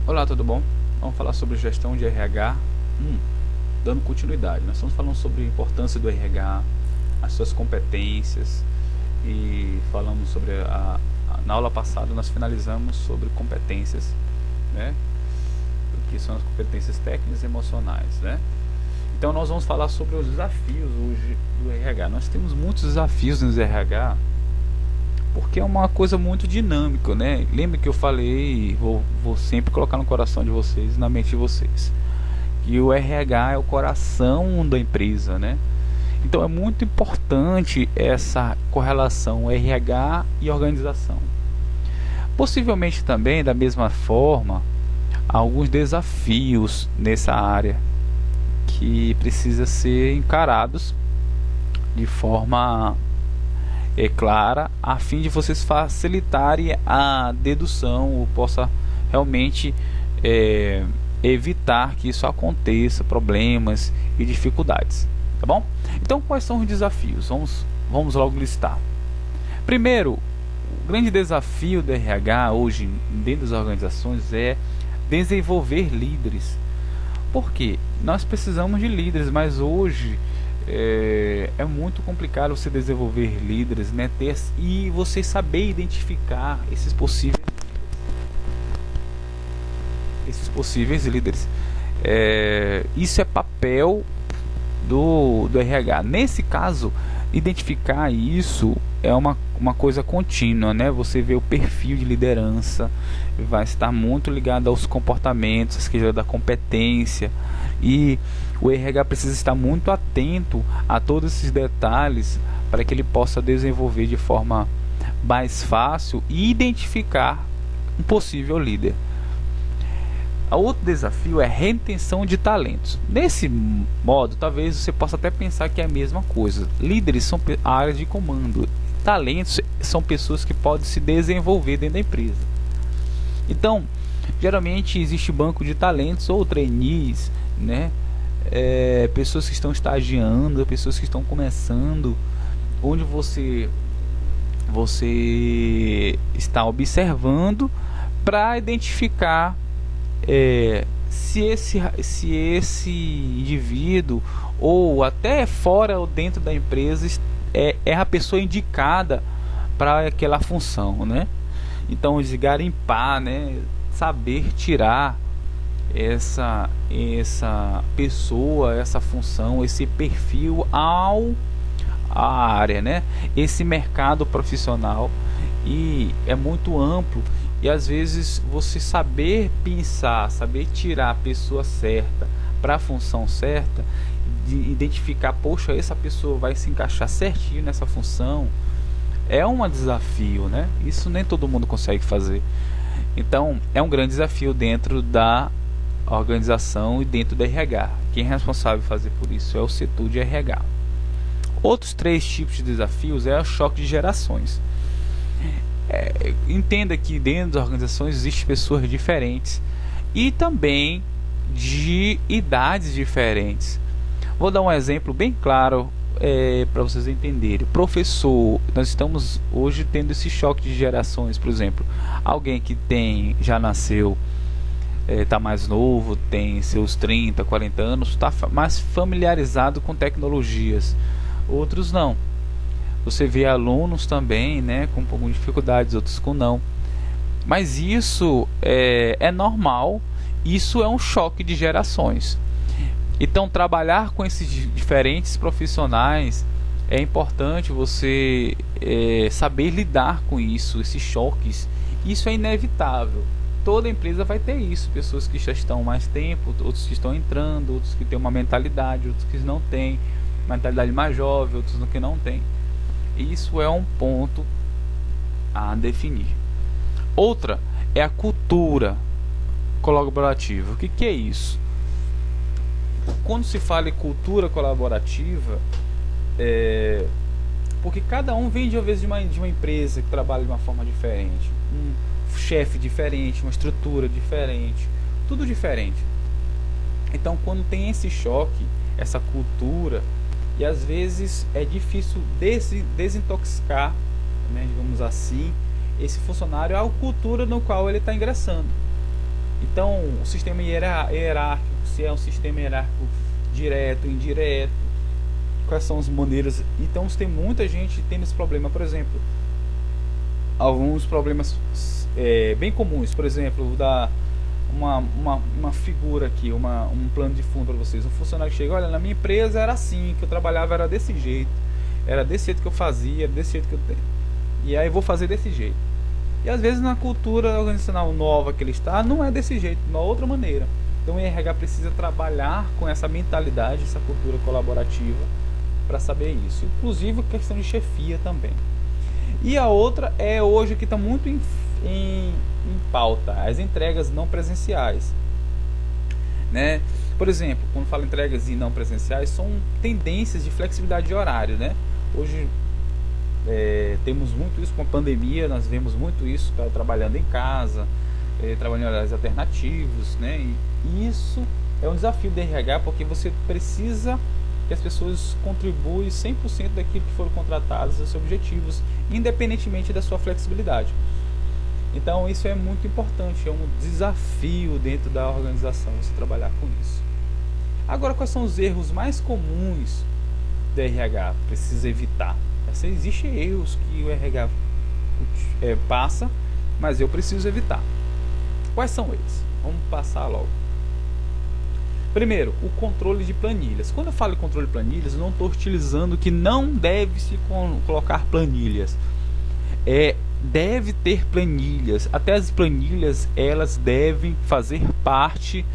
Olá, tudo bom? Vamos falar sobre gestão de RH. Dando continuidade, nós estamos falando sobre a importância do RH, as suas competências e falamos sobre na aula passada nós finalizamos sobre competências, né? O que são as competências técnicas e emocionais, né? Então nós vamos falar sobre os desafios hoje do RH. Nós temos muitos desafios no RH porque é uma coisa muito dinâmica, né? Lembra que eu falei, vou sempre colocar no coração de vocês, na mente de vocês, que o RH é o coração da empresa, né? Então é muito importante essa correlação RH e organização. Possivelmente também, da mesma forma, há alguns desafios nessa área que precisa ser encarados de forma clara, a fim de vocês facilitarem a dedução ou possa realmente evitar que isso aconteça, problemas e dificuldades, tá bom? Então, quais são os desafios? Vamos logo listar. Primeiro, o grande desafio do RH hoje dentro das organizações é desenvolver líderes. Por quê? Nós precisamos de líderes, mas hoje é muito complicado você desenvolver líderes, né? E você saber identificar esses possíveis líderes. Isso é papel do RH. Nesse caso, identificar isso é uma coisa contínua, né? Você vê o perfil de liderança, vai estar muito ligado aos comportamentos, às questões da competência, e o RH precisa estar muito atento a todos esses detalhes para que ele possa desenvolver de forma mais fácil e identificar um possível líder. O outro desafio é retenção de talentos. Nesse modo, talvez você possa até pensar que é a mesma coisa. Líderes são áreas de comando. Talentos são pessoas que podem se desenvolver dentro da empresa. Então, geralmente existe banco de talentos ou trainees, né? Pessoas que estão estagiando, pessoas que estão começando, onde você está observando para identificar se esse indivíduo ou até fora ou dentro da empresa é a pessoa indicada para aquela função, né? Então, desgarimpar, né? Saber tirar essa pessoa, essa função, esse perfil à área, né? Esse mercado profissional, e é muito amplo. E às vezes você saber pensar, saber tirar a pessoa certa para a função certa, de identificar, poxa, essa pessoa vai se encaixar certinho nessa função, é um desafio, né? Isso nem todo mundo consegue fazer. Então é um grande desafio dentro da organização e dentro da RH. Quem é responsável por fazer por isso é o setor de RH. Outros 3 tipos de desafios é o choque de gerações. Entenda que dentro das organizações existem pessoas diferentes e também de idades diferentes. Vou dar um exemplo bem claro para vocês entenderem. Professor, nós estamos hoje tendo esse choque de gerações. Por exemplo, alguém que já nasceu, está mais novo, tem seus 30, 40 anos, está mais familiarizado com tecnologias. Outros não. Você vê alunos também, né, com algumas dificuldades, outros com não. Mas isso é normal, isso é um choque de gerações. Então, trabalhar com esses diferentes profissionais é importante você saber lidar com isso, esses choques. Isso é inevitável. Toda empresa vai ter isso. Pessoas que já estão há mais tempo, outros que estão entrando, outros que têm uma mentalidade, outros que não têm, mentalidade mais jovem, outros que não têm. Isso é um ponto a definir. Outra é a cultura colaborativa. O que é isso? Quando se fala em cultura colaborativa, porque cada um vem às vezes de uma empresa que trabalha de uma forma diferente, um chefe diferente, uma estrutura diferente, tudo diferente. Então, quando tem esse choque, essa cultura, e às vezes é difícil desintoxicar, né, digamos assim, esse funcionário à cultura no qual ele está ingressando. Então, o sistema hierárquico, se é um sistema hierárquico direto, indireto, quais são as maneiras. Então, tem muita gente tendo esse problema. Por exemplo, alguns problemas bem comuns, por exemplo, uma figura aqui, um plano de fundo para vocês. Um funcionário que chega, olha, na minha empresa era assim, que eu trabalhava era desse jeito, era desse jeito que eu fazia, desse jeito que eu tenho, e aí eu vou fazer desse jeito. E às vezes na cultura organizacional nova que ele está, não é desse jeito, de uma outra maneira. Então o RH precisa trabalhar com essa mentalidade, essa cultura colaborativa, para saber isso. Inclusive questão de chefia também. E a outra é hoje que está muito em pauta, as entregas não presenciais, né? Por exemplo, quando falo entregas e não presenciais, são tendências de flexibilidade de horário, né? Hoje temos muito isso com a pandemia, nós vemos muito isso, trabalhando em casa, trabalhando em horários alternativos, né? E isso é um desafio do RH, porque você precisa que as pessoas contribuem 100% daquilo que foram contratadas, aos seus objetivos, independentemente da sua flexibilidade. Então isso é muito importante, é um desafio dentro da organização você trabalhar com isso. Agora, quais são os erros mais comuns do RH? Precisa evitar. Existem erros que o RH passa, mas eu preciso evitar. Quais são eles? Vamos passar logo. Primeiro, o controle de planilhas. Quando eu falo em controle de planilhas, eu não estou utilizando que não deve se colocar planilhas. Deve ter planilhas. Até as planilhas, elas devem fazer parte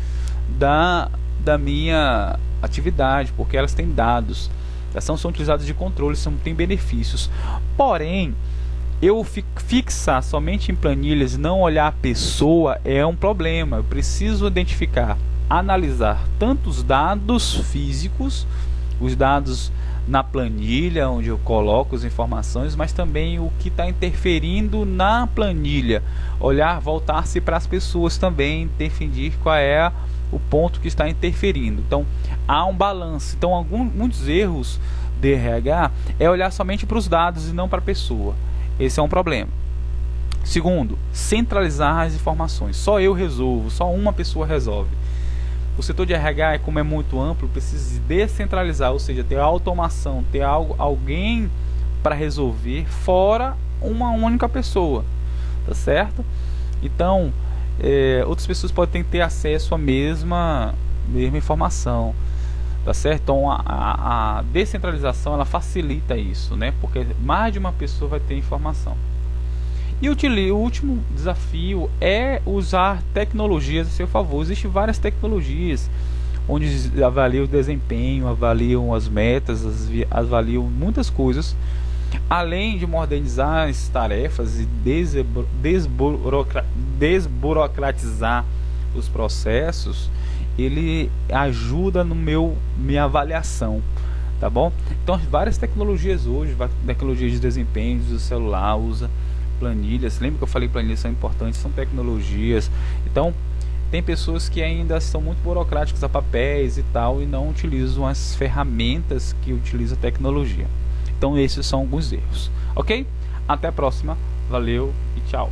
da minha atividade, porque elas têm dados. Elas são utilizadas de controle, têm benefícios. Porém, eu fixar somente em planilhas e não olhar a pessoa é um problema. Eu preciso identificar, analisar tanto os dados físicos, os dados na planilha onde eu coloco as informações, mas também o que está interferindo na planilha. Voltar-se para as pessoas também, definir qual é o ponto que está interferindo. Então há um balanço. Então muitos erros de RH é olhar somente para os dados e não para a pessoa. Esse é um problema. Segundo, centralizar as informações. Só eu resolvo, só uma pessoa resolve. O setor de RH, como é muito amplo, precisa descentralizar, ou seja, ter automação, ter alguém para resolver fora uma única pessoa, tá certo? Então, outras pessoas podem ter acesso à mesma informação, tá certo? Então, a descentralização ela facilita isso, né? Porque mais de uma pessoa vai ter informação. E o último desafio é usar tecnologias a seu favor. Existem várias tecnologias onde avaliam o desempenho, avaliam as metas, avaliam muitas coisas. Além de modernizar as tarefas e desburocratizar os processos, ele ajuda no minha avaliação, tá bom? Então, várias tecnologias hoje, tecnologias de desempenho, o celular usa planilhas. Lembra que eu falei que planilhas são importantes, são tecnologias. Então tem pessoas que ainda são muito burocráticas a papéis e tal e não utilizam as ferramentas que utiliza a tecnologia. Então esses são alguns erros, ok? Até a próxima, valeu e tchau.